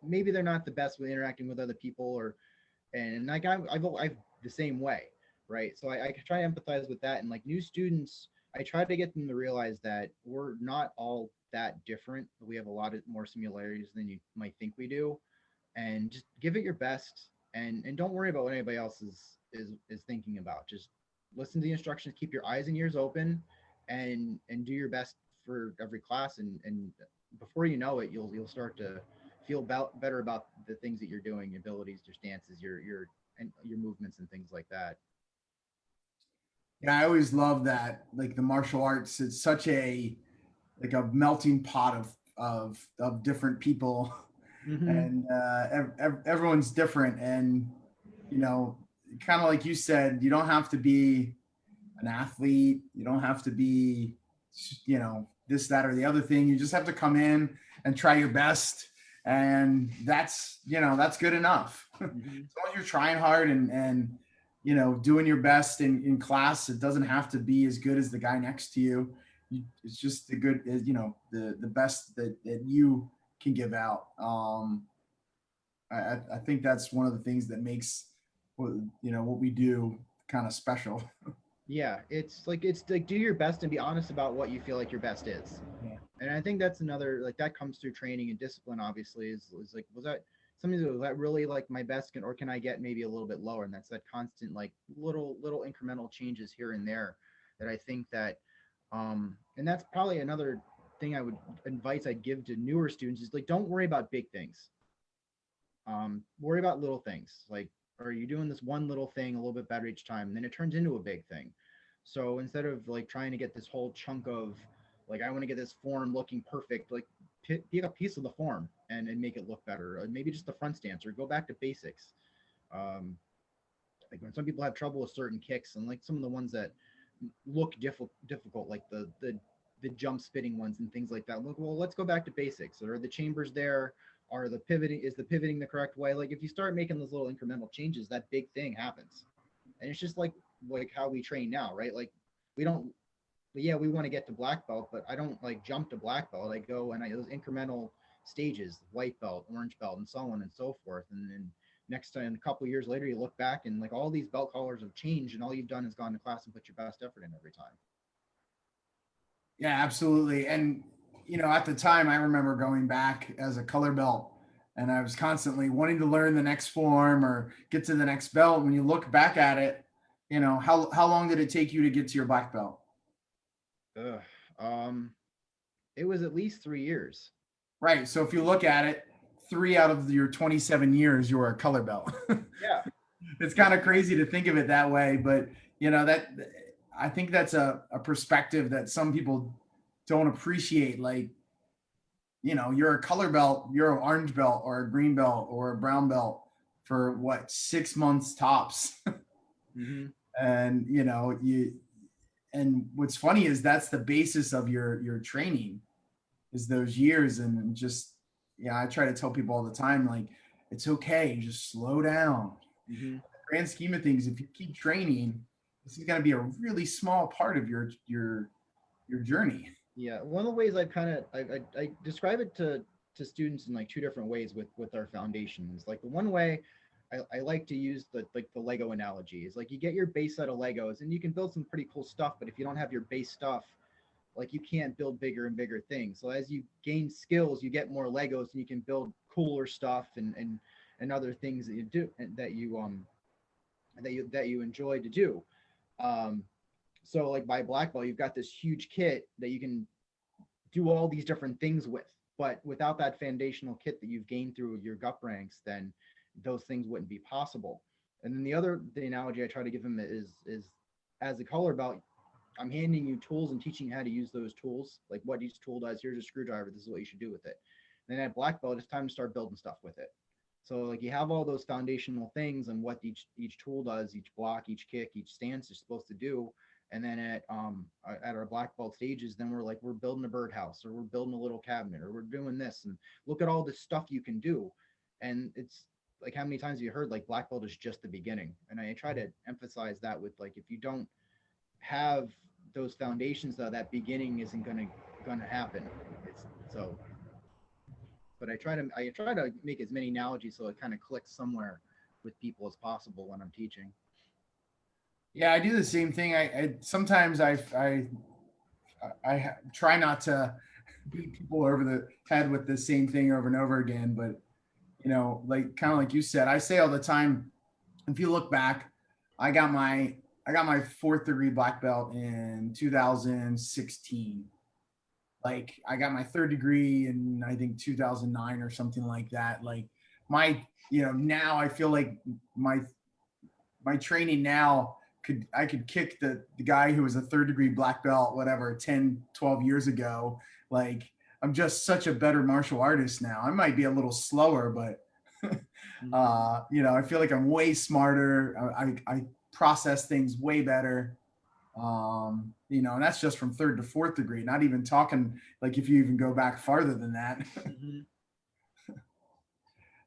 B: maybe they're not the best with interacting with other people, or and like I've the same way, right? So I try to empathize with that, and like new students, I try to get them to realize that we're not all that different. We have a lot of more similarities than you might think we do, and just give it your best, and don't worry about what anybody else is thinking about. Just listen to the instructions, keep your eyes and ears open, and do your best for every class, and before you know it, you'll start to feel better about the things that you're doing, your abilities, your stances, your movements and things like that.
A: Yeah, I always love that. Like the martial arts, it's such a like a melting pot of different people,
B: Mm-hmm.
A: and everyone's different. And you know, kind of like you said, you don't have to be an athlete. You don't have to be, this, that, or the other thing. You just have to come in and try your best. And that's good enough. As
B: Mm-hmm.
A: long as you're trying hard and doing your best in class, it doesn't have to be as good as the guy next to you. It's just the good, the best that you can give out. I think that's one of the things that makes what we do kind of special.
B: Yeah, it's like do your best and be honest about what you feel like your best is.
A: Yeah.
B: And I think that's another like that comes through training and discipline. Obviously, is like was that something that was that really like my best can or can I get maybe a little bit lower? And that's that constant like little incremental changes here and there that I think that and that's probably another thing I would advice I'd give to newer students is like don't worry about big things. Worry about little things like are you doing this one little thing a little bit better each time and then it turns into a big thing. So instead of like trying to get this whole chunk of like I want to get this form looking perfect, like pick a piece of the form and make it look better, or maybe just the front stance or go back to basics. um like when some people have trouble with certain kicks and like some of the ones that look difficult like the jump spitting ones and things like that, look, well, let's go back to basics. Are the chambers there? Are the pivoting is the pivoting the correct way? Like if you start making those little incremental changes, that big thing happens. And it's just like how we train now, right? Like we don't yeah, we want to get to black belt, but I don't like jump to black belt. I go and I those incremental stages, white belt, orange belt, and so on and so forth. And then next time, a couple of years later, you look back and like all these belt colors have changed, and all you've done is gone to class and put your best effort in every time.
A: Yeah, absolutely. And at the time, I remember going back as a color belt, and I was constantly wanting to learn the next form or get to the next belt. When you look back at it, how long did it take you to get to your black belt?
B: Ugh. Um, it was at least 3 years.
A: Right. So if you look at it, 3 out of your 27 years, you were a color belt.
B: Yeah.
A: It's
B: Yeah.
A: kind of crazy to think of it that way, but that I think that's a perspective that some people don't appreciate. Like, you're a color belt, you're an orange belt or a green belt or a brown belt for what, 6 months tops.
B: Hmm.
A: And and what's funny is that's the basis of your training, is those years. And just, I try to tell people all the time, like, it's okay, just slow down.
B: Hmm.
A: Grand scheme of things, if you keep training, this is going to be a really small part of your journey.
B: Yeah, one of the ways I've kind of I describe it to students in like two different ways with our foundations. Like the one way I like to use the Lego analogy is like you get your base set of Legos and you can build some pretty cool stuff, but if you don't have your base stuff, like you can't build bigger and bigger things. So as you gain skills, you get more Legos and you can build cooler stuff and other things that you do and that you enjoy to do. Um, so like by black belt, you've got this huge kit that you can do all these different things with. But without that foundational kit that you've gained through your gut ranks, then those things wouldn't be possible. And then the analogy I try to give them is as a color belt, I'm handing you tools and teaching you how to use those tools, like what each tool does. Here's a screwdriver. This is what you should do with it. And then at black belt, it's time to start building stuff with it. So like you have all those foundational things and what each tool does, each block, each kick, each stance is supposed to do. And then at our black belt stages, then we're building a birdhouse or we're building a little cabinet or we're doing this and look at all this stuff you can do. And it's like how many times have you heard like black belt is just the beginning? And I try to emphasize that with like if you don't have those foundations though, that beginning isn't gonna happen. It's so but I try to make as many analogies so it kind of clicks somewhere with people as possible when I'm teaching.
A: Yeah, I do the same thing. I sometimes I try not to beat people over the head with the same thing over and over again. But like kind of like you said, I say all the time, if you look back, I got my I got my fourth degree black belt in 2016. Like I got my third degree in I think 2009 or something like that. Like my now I feel like my my training now I could kick the guy who was a third degree black belt whatever 10, 12 years ago. Like I'm just such a better martial artist now. I might be a little slower, but
B: Mm-hmm.
A: I feel like I'm way smarter. I process things way better. And that's just from third to fourth degree, not even talking like if you even go back farther than that.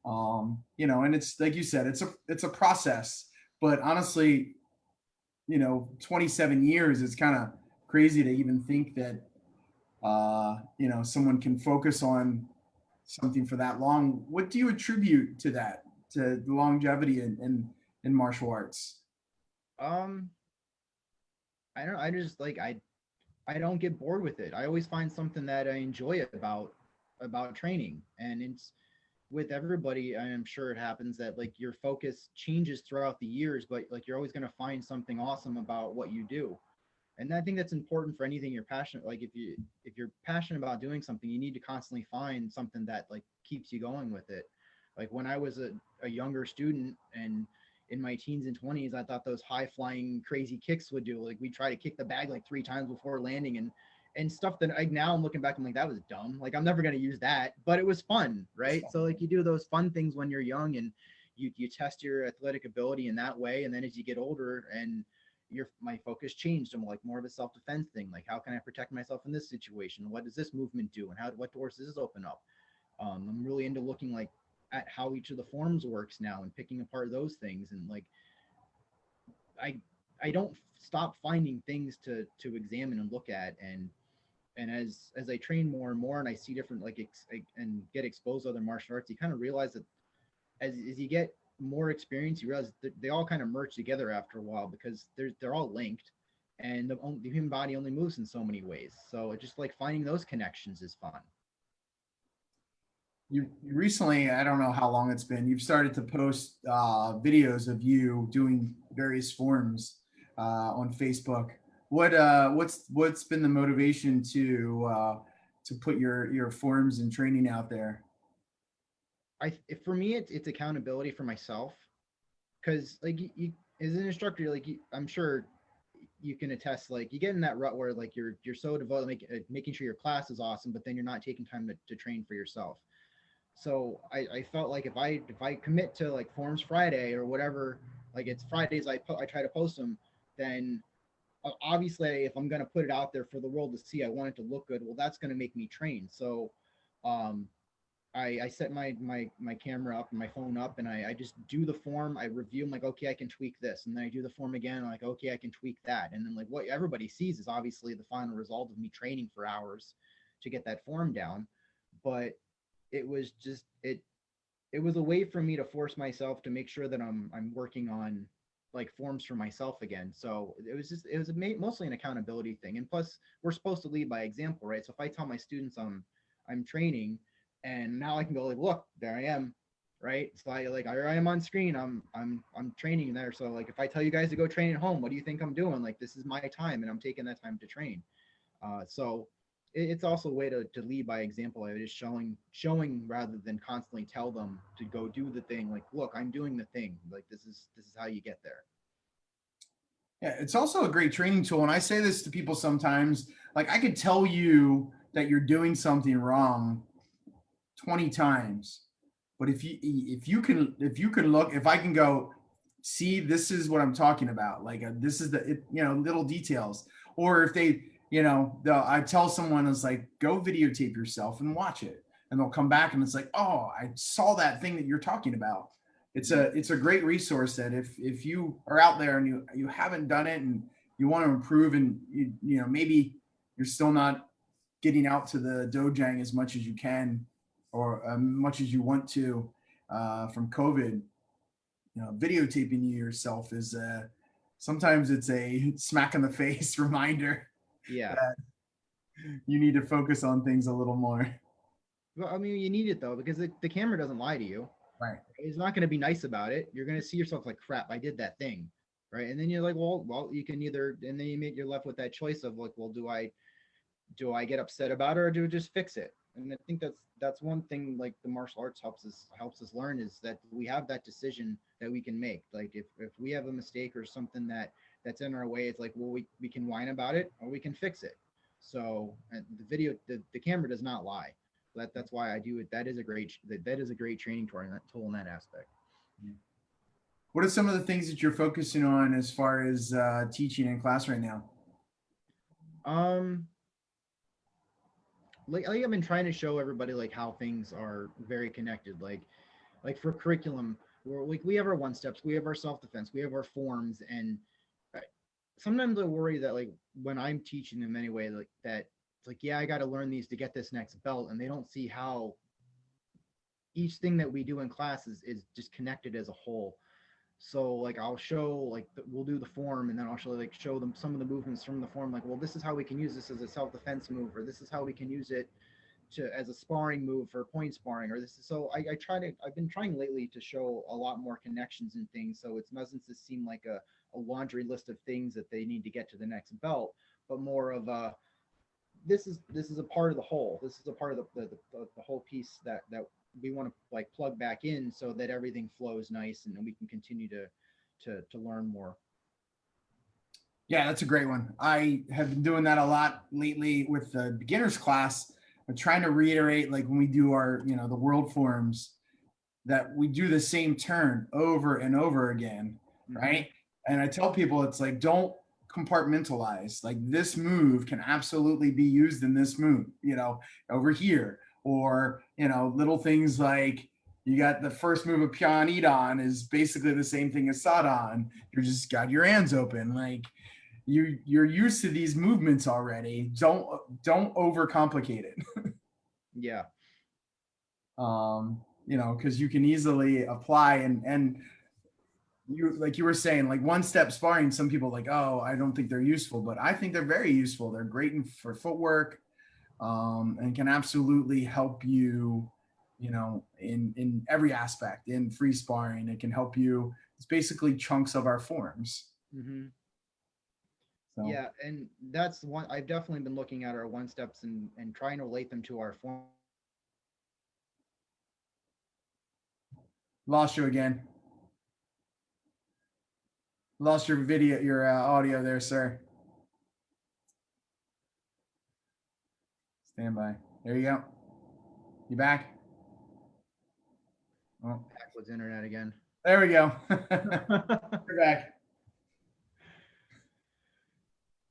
B: Mm-hmm.
A: And it's like you said, it's a process. But honestly, 27 years is kind of crazy to even think that someone can focus on something for that long. What do you attribute to that, to the longevity in martial arts?
B: Um, I don't. I just like I don't get bored with it. I always find something that I enjoy about training, and it's with everybody. I'm sure it happens that like your focus changes throughout the years, but like you're always going to find something awesome about what you do. And I think that's important for anything you're passionate. Like if you're passionate about doing something, you need to constantly find something that like keeps you going with it. Like when I was a younger student and in my teens and 20s, I thought those high flying crazy kicks would do. Like we try to kick the bag like three times before landing and stuff that I now I'm looking back, I'm like, that was dumb. Like I'm never gonna use that, but it was fun, right? So like you do those fun things when you're young and you test your athletic ability in that way, and then as you get older and my focus changed. I'm like more of a self defense thing. Like how can I protect myself in this situation? What does this movement do, and what doors does this open up? I'm really into looking like at how each of the forms works now and picking apart those things and like I I don't stop finding things to examine and look at. And as I train more and more and I see different and get exposed to other martial arts, you kind of realize that as you get more experience, you realize that they all kind of merge together after a while, because they're all linked, and the human body only moves in so many ways. So it's just like finding those connections is fun.
A: You recently, I don't know how long it's been, you've started to post videos of you doing various forms on Facebook. What's been the motivation to put your forms and training out there?
B: For me, it's accountability for myself, because like you as an instructor, like I'm sure you can attest, like you get in that rut where like you're so devoted making sure your class is awesome, but then you're not taking time to train for yourself. So I felt like if I commit to like Forms Friday or whatever, like it's Fridays I try to post them, then obviously if I'm going to put it out there for the world to see, I want it to look good. Well, that's going to make me train. So um, I set my camera up and my phone up, and I just do the form. I review. I'm like, okay, I can tweak this, and then I do the form again. I'm like, okay, I can tweak that, and then like what everybody sees is obviously the final result of me training for hours to get that form down. But it was just it was a way for me to force myself to make sure that I'm working on like forms for myself again. So mostly an accountability thing. And plus, we're supposed to lead by example, right? So if I tell my students I'm training, and now I can go like, look, there I am, right? So here I am on screen. I'm training there. So like if I tell you guys to go train at home, what do you think I'm doing? Like this is my time, and I'm taking that time to train. So it's also a way to lead by example. It is showing rather than constantly tell them to go do the thing. Like, look, I'm doing the thing. Like this is how you get there.
A: Yeah, it's also a great training tool. And I say this to people sometimes, like I could tell you that you're doing something wrong 20 times. But if you can look, if I can go, see, this is what I'm talking about. Like this is little details. Or if I tell someone, it's like, go videotape yourself and watch it. And they'll come back and it's like, oh, I saw that thing that you're talking about. It's a great resource that if you are out there and you haven't done it and you want to improve, and maybe you're still not getting out to the dojang as much as you can, or much as you want to, from COVID, videotaping yourself is sometimes it's a smack in the face reminder
B: Yeah.
A: that you need to focus on things a little more.
B: Well, I mean, you need it though, because the camera doesn't lie to you.
A: Right.
B: It's not going to be nice about it. You're going to see yourself like, crap, I did that thing, right? And then you're like, well, you can either, and then you're left with that choice of like, well, do I get upset about it, or do I just fix it? And I think that's one thing like the martial arts helps us learn, is that we have that decision that we can make. Like if we have a mistake or something that's in our way, it's like, well, we can whine about it or we can fix it. So and the camera does not lie. That's why I do it. That is a great training tool in that aspect.
A: What are some of the things that you're focusing on as far as teaching in class right now?
B: Um, like I've been trying to show everybody like how things are very connected. Like for curriculum, we have our one steps, we have our self defense, we have our forms, and uh, sometimes I worry that like when I'm teaching them anyway, like that it's like, yeah, I got to learn these to get this next belt, and they don't see how each thing that we do in class is just connected as a whole. So like I'll show we'll do the form, and then I'll show them some of the movements from the form, like, well, this is how we can use this as a self-defense move, or this is how we can use it as a sparring move for point sparring, or this is, so I've been trying lately to show a lot more connections and things, so it doesn't just seem like a laundry list of things that they need to get to the next belt, but more of a, this is a part of the whole. This is a part of the whole piece that we want to like plug back in, so that everything flows nice, and then we can continue to learn more.
A: Yeah, that's a great one. I have been doing that a lot lately with the beginners class. I'm trying to reiterate, like when we do our, the world forms, that we do the same turn over and over again, right? And I tell people, it's like, don't compartmentalize. Like this move can absolutely be used in this move, over here, or little things like You got the first move of Pion Idon is basically the same thing as Sadan. You're just got your hands open. Like you're used to these movements already. Don't overcomplicate it.
B: Yeah.
A: Because you can easily apply and you like you were saying, like one step sparring, some people like, oh, I don't think they're useful, but I think they're very useful. They're great for footwork, and can absolutely help you, in every aspect. In free sparring, it can help you. It's basically chunks of our forms.
B: Mm-hmm.
A: So
B: Yeah, and that's one I've definitely been looking at our one steps and trying to relate them to our form.
A: lost you again. Lost your video, your audio there, sir. Stand by. There you go. You back? Oh,
B: Backwards internet again.
A: there we go. You're back.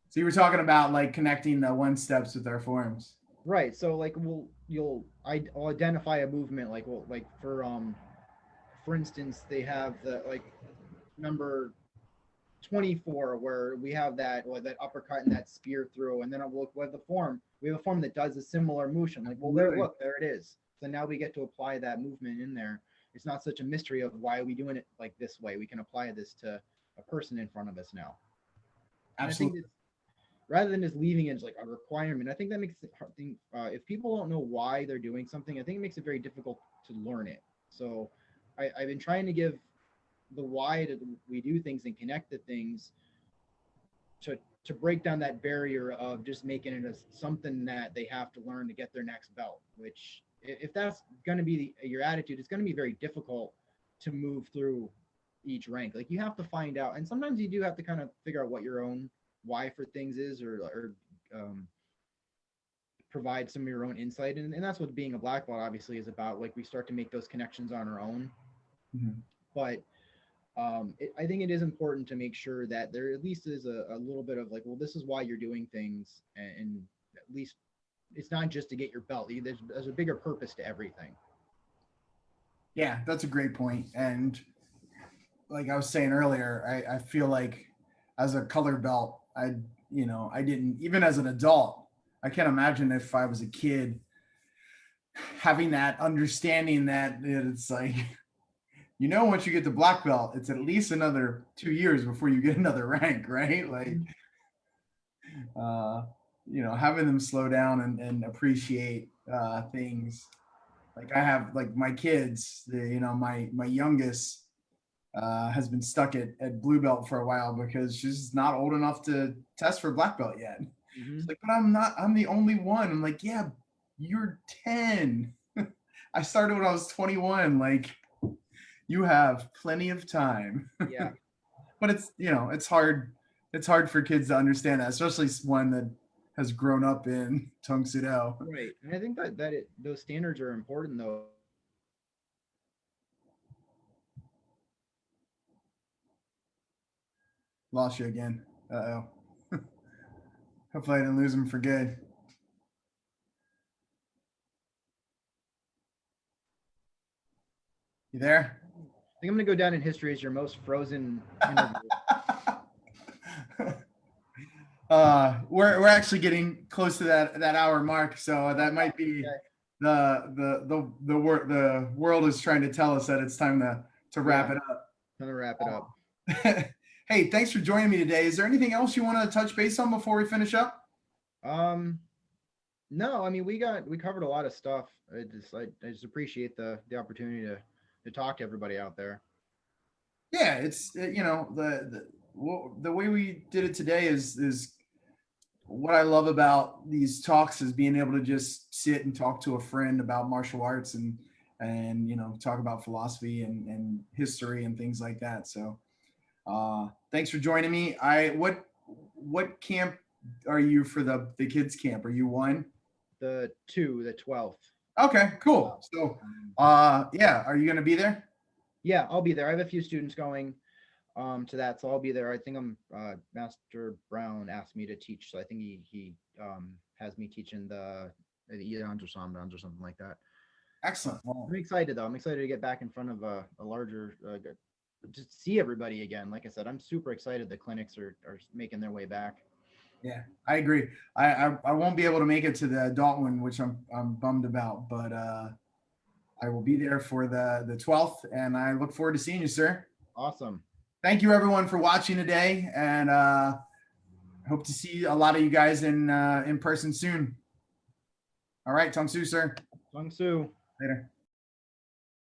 A: So you were talking about like connecting the one steps with our forms.
B: Right. So like I'll identify a movement like for instance they have the like number 24 where we have that or that uppercut and that spear through, and then I'll look with the form. We have a form that does a similar motion. Like, well, there, look, there it is. So now we get to apply that movement in there. It's not such a mystery of why are we doing it like this way. We can apply this to a person in front of us now. And
A: Absolutely.
B: I think rather than just leaving it as like a requirement, I think that makes it if people don't know why they're doing something, I think it makes it very difficult to learn it. So I've been trying to give the why that we do things and connect the things to break down that barrier of just making it as something that they have to learn to get their next belt. Which, if that's going to be your attitude, it's going to be very difficult to move through each rank. Like you have to find out, and sometimes you do have to kind of figure out what your own why for things is, or provide some of your own insight, and that's what being a black belt obviously is about. Like we start to make those connections on our own, but I think it is important to make sure that there at least is a little bit of like, well, this is why you're doing things, and at least it's not just to get your belt. There's a bigger purpose to everything.
A: Yeah, that's a great point. And like I was saying earlier, I feel like as a color belt, I didn't, even as an adult, I can't imagine if I was a kid having that understanding that it's like, once you get the black belt, it's at least another 2 years before you get another rank, right? Like, having them slow down and appreciate things. Like I have like my kids, my youngest has been stuck at blue belt for a while because she's not old enough to test for black belt yet. She's like, but I'm the only one. I'm like, yeah, you're 10. I started when I was 21. Like, you have plenty of time.
B: Yeah.
A: But it's hard. It's hard for kids to understand that, especially one that has grown up in Tong Sudo.
B: Right. And I think those standards are important though.
A: Lost you again. Uh-oh. Hopefully I didn't lose him for good. You there?
B: I think I'm gonna go down in history as your most frozen interview.
A: We're actually getting close to that hour mark, so that might be the world is trying to tell us that it's time to wrap it up.
B: Time to wrap it up.
A: Hey, thanks for joining me today. Is there anything else you want to touch base on before we finish up?
B: No, I mean we covered a lot of stuff. I just appreciate the opportunity to talk to everybody out there.
A: Yeah, it's the way we did it today is what I love about these talks is being able to just sit and talk to a friend about martial arts and talk about philosophy and history and things like that. So thanks for joining me. What camp are you for the kids camp? Are you one?
B: The 12th.
A: Okay, cool. So yeah, are you gonna be there?
B: Yeah, I'll be there. I have a few students going to that, so I'll be there. I think Master Brown asked me to teach, so I think he has me teaching the Irans or something like that.
A: Excellent. Well,
B: I'm excited though. I'm excited to get back in front of a larger, just see everybody again. Like I said, I'm super excited the clinics are making their way back.
A: yeah, I agree. I won't be able to make it to the adult one, which I'm bummed about, but I will be there for the 12th, and I look forward to seeing you, sir.
B: Awesome.
A: Thank you everyone for watching today, and hope to see a lot of you guys in person soon. All right, Tong Su, sir.
B: Sung Soo.
A: Later.